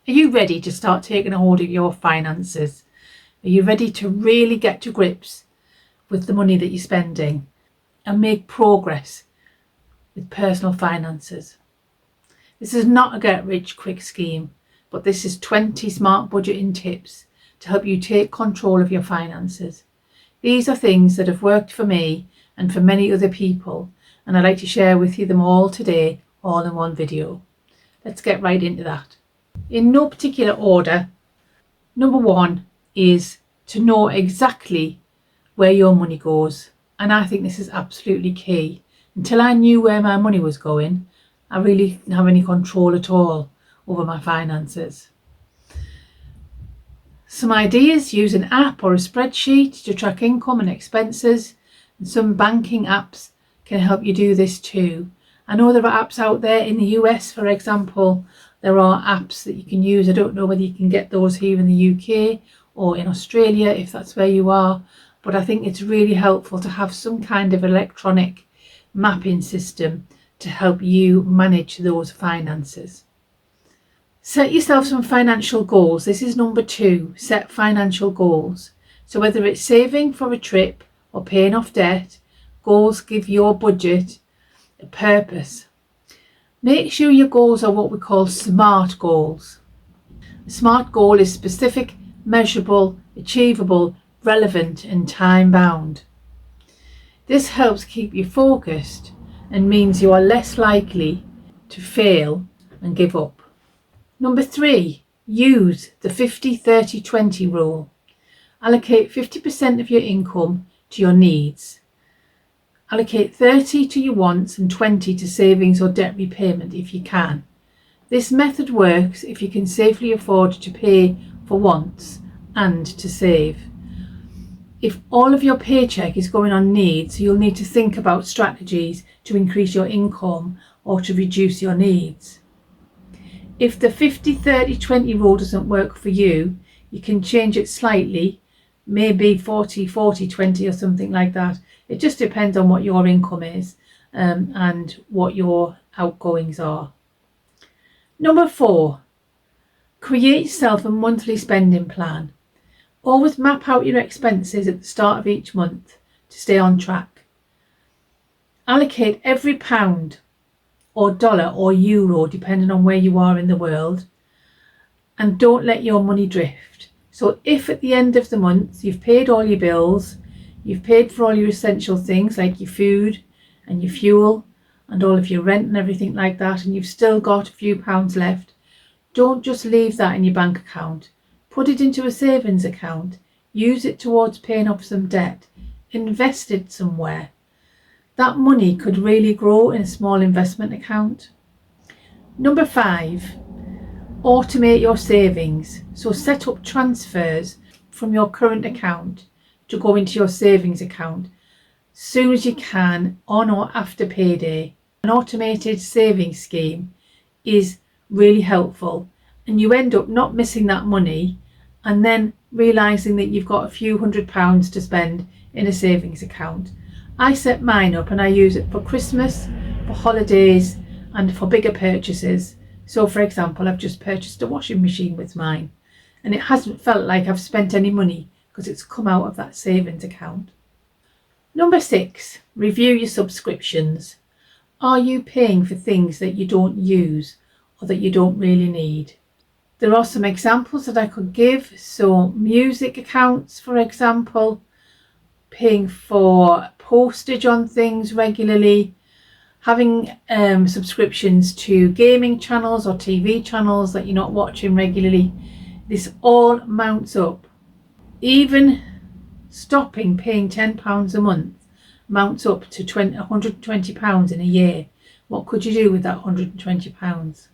Are you ready to start taking a hold of your finances? Are you ready to really get to grips with the money that you're spending and make progress with personal finances? This is not a get rich quick scheme, but this is 20 smart budgeting tips to help you take control of your finances. These are things that have worked for me and for many other people, and I'd like to share with you them all today, all in one video. Let's get right into that. In no particular order, number one is to know exactly where your money goes. And I think this is absolutely key. Until I knew where my money was going, I really didn't have any control at all over my finances. Some ideas: use an app or a spreadsheet to track income and expenses, and some banking apps can help you do this too. I know there are apps out there in the US, for example. There are apps that you can use. I don't know whether you can get those here in the UK or in Australia, if that's where you are, but I think it's really helpful to have some kind of electronic mapping system to help you manage those finances. Set yourself some financial goals. This is number 2, set financial goals. So whether it's saving for a trip or paying off debt, goals give your budget a purpose. Make sure your goals are what we call SMART goals. A SMART goal is specific, measurable, achievable, relevant and time bound. This helps keep you focused and means you are less likely to fail and give up. Number 3, use the 50-30-20 rule. Allocate 50% of your income to your needs. Allocate 30 to your wants and 20 to savings or debt repayment if you can. This method works if you can safely afford to pay for wants and to save. If all of your paycheck is going on needs, you'll need to think about strategies to increase your income or to reduce your needs. If the 50-30-20 rule doesn't work for you, you can change it slightly, maybe 40-40-20 or something like that. It just depends on what your income is and what your outgoings are. Number 4, create yourself a monthly spending plan. Always map out your expenses at the start of each month to stay on track. Allocate every pound or dollar or euro, depending on where you are in the world, and don't let your money drift. So if at the end of the month you've paid all your bills, you've paid for all your essential things like your food and your fuel and all of your rent and everything like that, and you've still got a few pounds left, don't just leave that in your bank account. Put it into a savings account. Use it towards paying off some debt. Invest it somewhere. That money could really grow in a small investment account. Number 5, automate your savings. So set up transfers from your current account to go into your savings account as soon as you can, on or after payday. An automated savings scheme is really helpful, and you end up not missing that money and then realising that you've got a few £100s to spend in a savings account. I set mine up and I use it for Christmas, for holidays and for bigger purchases. So for example, I've just purchased a washing machine with mine and it hasn't felt like I've spent any money because it's come out of that savings account. Number 6, review your subscriptions. Are you paying for things that you don't use or that you don't really need? There are some examples that I could give. So music accounts, for example, paying for postage on things regularly, having subscriptions to gaming channels or TV channels that you're not watching regularly. This all mounts up. Even stopping paying £10 a month mounts up to £120 in a year. What could you do with that £120?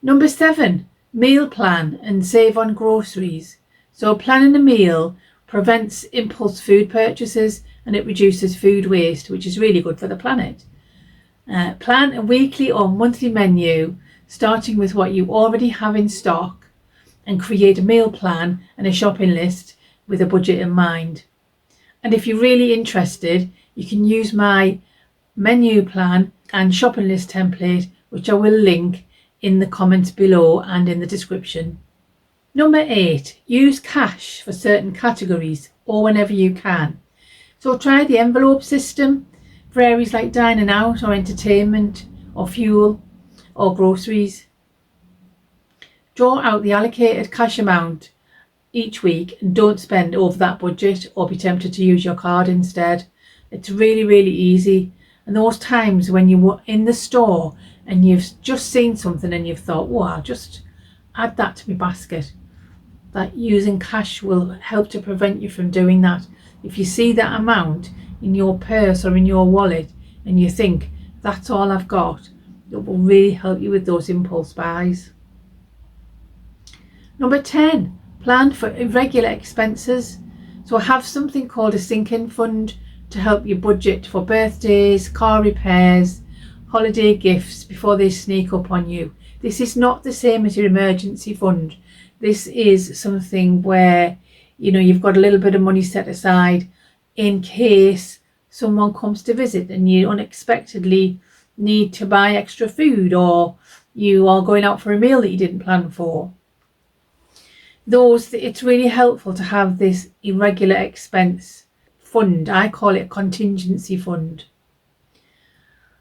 Number 7, meal plan and save on groceries. So planning a meal prevents impulse food purchases and it reduces food waste, which is really good for the planet. Plan a weekly or monthly menu starting with what you already have in stock and create a meal plan and a shopping list with a budget in mind. And if you're really interested, you can use my menu plan and shopping list template, which I will link in the comments below and in the description. Number 8, use cash for certain categories or whenever you can. So try the envelope system for areas like dining out or entertainment or fuel or groceries. Draw out the allocated cash amount each week and don't spend over that budget or be tempted to use your card instead. It's really easy. And those times when you were in the store and you've just seen something and you've thought, oh, I'll just add that to my basket, that using cash will help to prevent you from doing that. If you see that amount in your purse or in your wallet and you think, that's all I've got, it will really help you with those impulse buys. Number 10, plan for irregular expenses. So have something called a sinking fund to help you budget for birthdays, car repairs, holiday gifts before they sneak up on you. This is not the same as your emergency fund. This is something where, you know, you've got a little bit of money set aside in case someone comes to visit and you unexpectedly need to buy extra food, or you are going out for a meal that you didn't plan for. It's really helpful to have this irregular expense fund. I call it a contingency fund.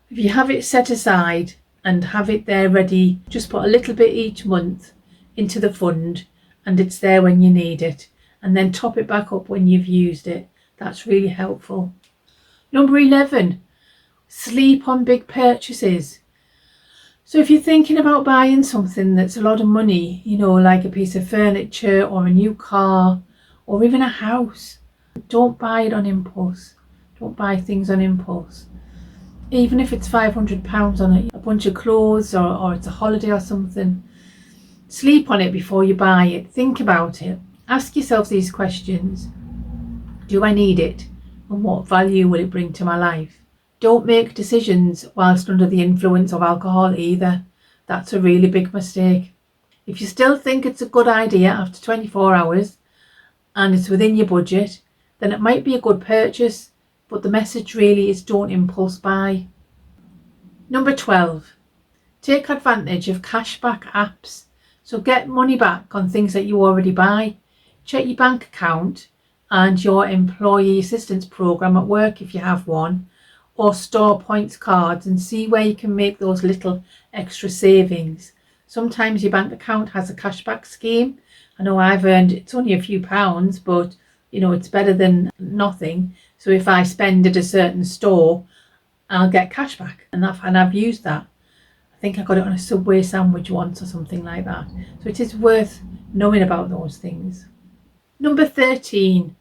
If you have it set aside and have it there ready, just put a little bit each month into the fund and it's there when you need it, and then top it back up when you've used it. That's really helpful. Number 11, sleep on big purchases. So if you're thinking about buying something that's a lot of money, you know, like a piece of furniture or a new car or even a house, don't buy it on impulse. Don't buy things on impulse. Even if it's £500 on a bunch of clothes or it's a holiday or something, sleep on it before you buy it. Think about it. Ask yourself these questions. Do I need it? And what value will it bring to my life? Don't make decisions whilst under the influence of alcohol either. That's a really big mistake. If you still think it's a good idea after 24 hours and it's within your budget, then it might be a good purchase, but the message really is don't impulse buy. Number 12, take advantage of cashback apps. So get money back on things that you already buy. Check your bank account and your employee assistance program at work if you have one, or store points cards, and see where you can make those little extra savings. Sometimes your bank account has a cashback scheme. I know I've earned, it's only a few pounds, but you know, it's better than nothing. So if I spend at a certain store, I'll get cashback, and I've used that. I think I got it on a Subway sandwich once or something like that. So it is worth knowing about those things. Number 13,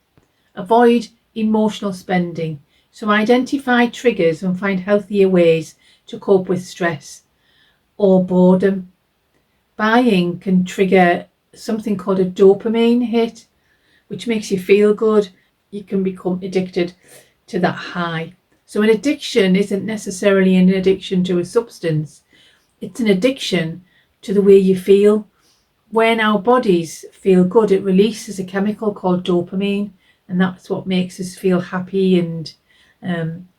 avoid emotional spending. So identify triggers and find healthier ways to cope with stress or boredom. Buying can trigger something called a dopamine hit, which makes you feel good. You can become addicted to that high. So an addiction isn't necessarily an addiction to a substance. It's an addiction to the way you feel. When our bodies feel good, it releases a chemical called dopamine, and that's what makes us feel happy, and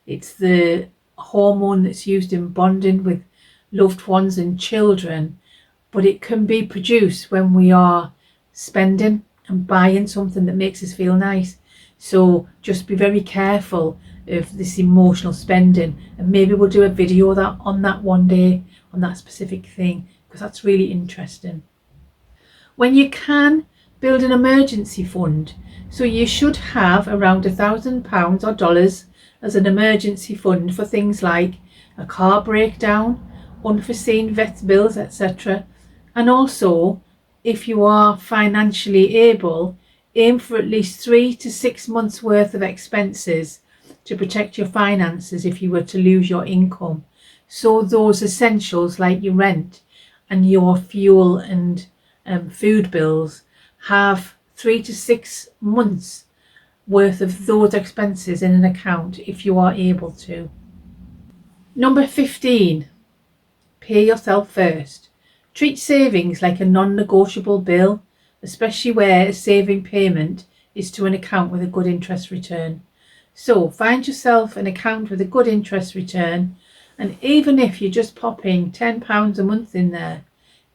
it's the hormone that's used in bonding with loved ones and children. But it can be produced when we are spending and buying something that makes us feel nice. So just be very careful of this emotional spending, and maybe we'll do a video on that one day, on that specific thing, because that's really interesting. When you can, build an emergency fund. So you should have around £1,000 or dollars as an emergency fund for things like a car breakdown, unforeseen vet bills, etc. And also, if you are financially able, aim for at least 3 to 6 months worth of expenses to protect your finances if you were to lose your income. So those essentials like your rent and your fuel and food bills, have 3 to 6 months worth of those expenses in an account if you are able to. Number 15, pay yourself first. Treat savings like a non-negotiable bill, especially where a saving payment is to an account with a good interest return. So find yourself an account with a good interest return, and even if you're just popping £10 a month in there,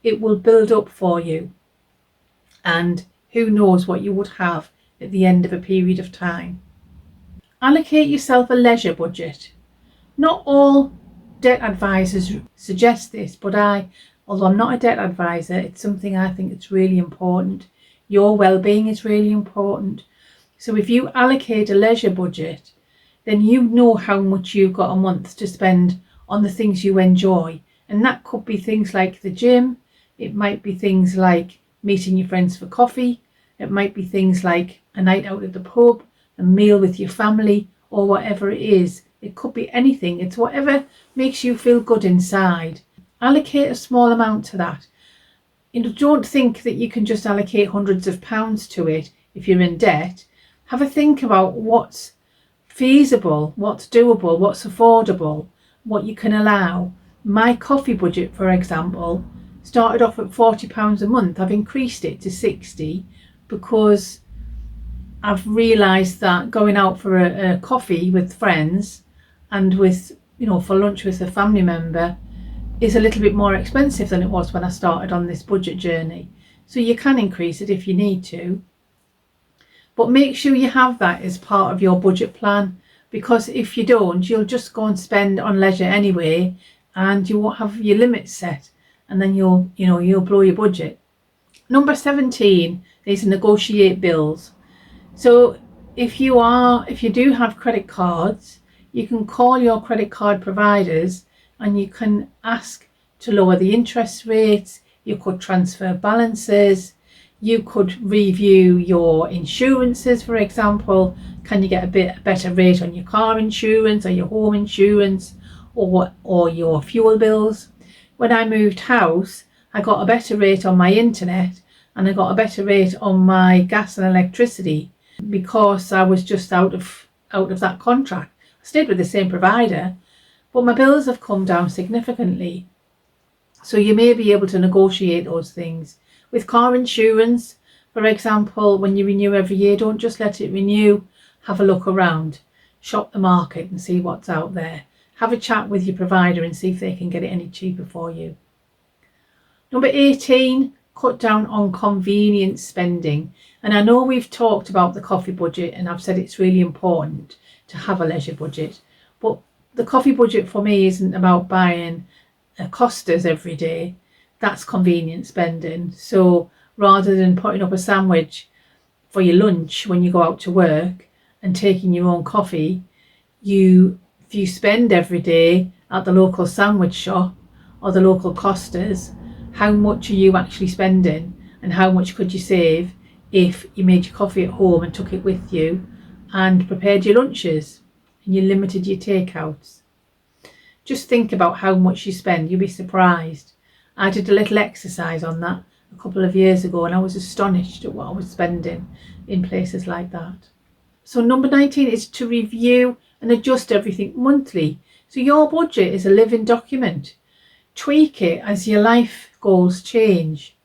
it will build up for you. And who knows what you would have at the end of a period of time. Allocate yourself a leisure budget. Not all debt advisors suggest this, but although I'm not a debt advisor, it's something I think it's really important. Your well-being is really important. So if you allocate a leisure budget, then you know how much you've got a month to spend on the things you enjoy. And that could be things like the gym. It might be things like meeting your friends for coffee. It might be things like a night out at the pub, a meal with your family, or whatever it is. It could be anything. It's whatever makes you feel good inside. Allocate a small amount to that. Don't think that you can just allocate hundreds of pounds to it if you're in debt. Have a think about what's feasible, what's doable, what's affordable, what you can allow. My coffee budget, for example, started off at £40 a month. I've increased it to 60 because I've realised that going out for a coffee with friends and for lunch with a family member is a little bit more expensive than it was when I started on this budget journey. So you can increase it if you need to. But make sure you have that as part of your budget plan, because if you don't, you'll just go and spend on leisure anyway, and you won't have your limits set, and then you'll blow your budget. Number 17 is negotiate bills. So if you do have credit cards, you can call your credit card providers and you can ask to lower the interest rates. You could transfer balances. You could review your insurances, for example. Can you get a better rate on your car insurance or your home insurance or your fuel bills? When I moved house, I got a better rate on my internet and I got a better rate on my gas and electricity because I was just out of that contract. I stayed with the same provider, but my bills have come down significantly. So you may be able to negotiate those things. With car insurance, for example, when you renew every year, don't just let it renew. Have a look around, shop the market and see what's out there. Have a chat with your provider and see if they can get it any cheaper for you. Number 18, cut down on convenience spending. And I know we've talked about the coffee budget and I've said it's really important to have a leisure budget. But the coffee budget for me isn't about buying Costas every day. That's convenient spending. So rather than putting up a sandwich for your lunch when you go out to work and taking your own coffee, if you spend every day at the local sandwich shop or the local Costas, how much are you actually spending and how much could you save if you made your coffee at home and took it with you and prepared your lunches and you limited your takeouts? Just think about how much you spend. You'll be surprised. I did a little exercise on that a couple of years ago and I was astonished at what I was spending in places like that. So number 19 is to review and adjust everything monthly. So your budget is a living document. Tweak it as your life goals change.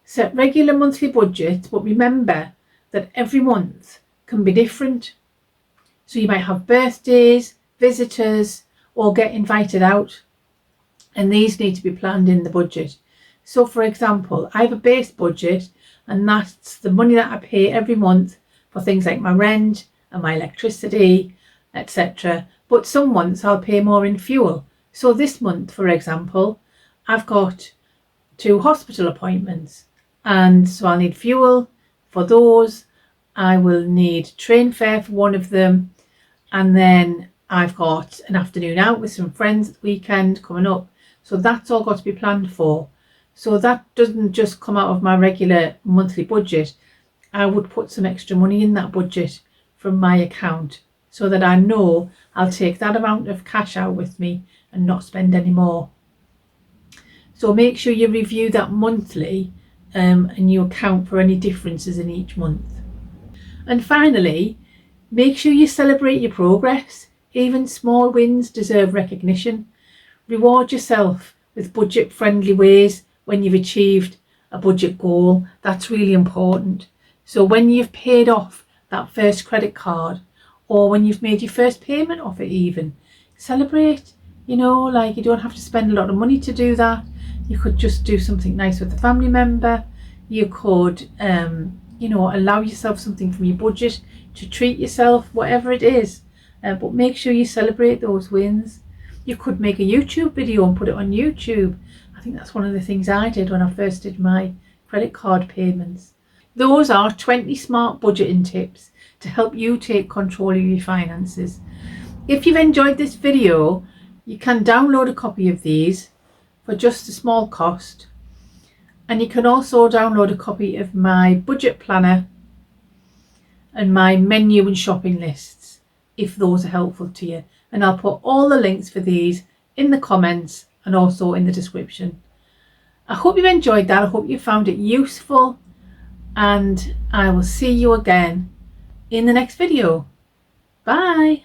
Set regular monthly budgets, but remember that every month can be different. So you might have birthdays, visitors, or get invited out. And these need to be planned in the budget. So for example, I have a base budget and that's the money that I pay every month for things like my rent and my electricity, etc. But some months I'll pay more in fuel. So this month, for example, I've got 2 hospital appointments and so I'll need fuel for those. I will need train fare for one of them, and then I've got an afternoon out with some friends at the weekend coming up. So that's all got to be planned for. So that doesn't just come out of my regular monthly budget. I would put some extra money in that budget from my account so that I know I'll take that amount of cash out with me and not spend any more. So make sure you review that monthly and you account for any differences in each month. And finally, make sure you celebrate your progress. Even small wins deserve recognition. Reward yourself with budget-friendly ways when you've achieved a budget goal. That's really important. So when you've paid off that first credit card or when you've made your first payment off it even, celebrate. You don't have to spend a lot of money to do that. You could just do something nice with a family member. You could allow yourself something from your budget to treat yourself, whatever it is, but make sure you celebrate those wins. You could make a YouTube video and put it on YouTube. I think that's one of the things I did when I first did my credit card payments. Those are 20 smart budgeting tips to help you take control of your finances. If you've enjoyed this video, you can download a copy of these for just a small cost, and you can also download a copy of my budget planner and my menu and shopping lists if those are helpful to you, and I'll put all the links for these in the comments and also in the description. I hope you've enjoyed that. I hope you found it useful, and I will see you again in the next video. Bye.